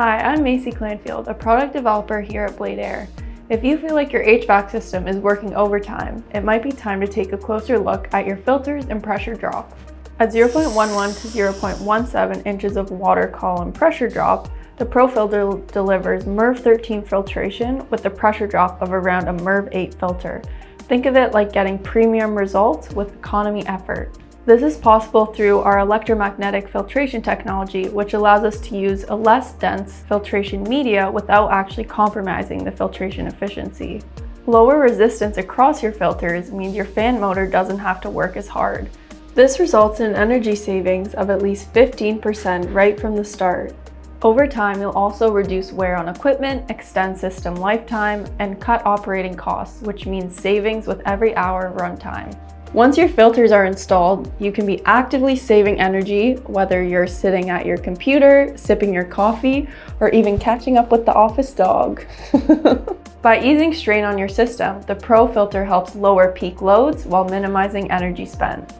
Hi, I'm Macey Clandfield, a product developer here at Blade Air. If you feel like your HVAC system is working overtime, it might be time to take a closer look at your filters and pressure drop. At 0.11 to 0.17 inches of water column pressure drop, the Pro filter delivers MERV 13 filtration with a pressure drop of around a MERV 8 filter. Think of it like getting premium results with economy effort. This is possible through our electromagnetic filtration technology, which allows us to use a less dense filtration media without actually compromising the filtration efficiency. Lower resistance across your filters means your fan motor doesn't have to work as hard. This results in energy savings of at least 15% right from the start. Over time, you'll also reduce wear on equipment, extend system lifetime, and cut operating costs, which means savings with every hour of runtime. Once your filters are installed, you can be actively saving energy, whether you're sitting at your computer, sipping your coffee, or even catching up with the office dog. By easing strain on your system, the Pro filter helps lower peak loads while minimizing energy spent.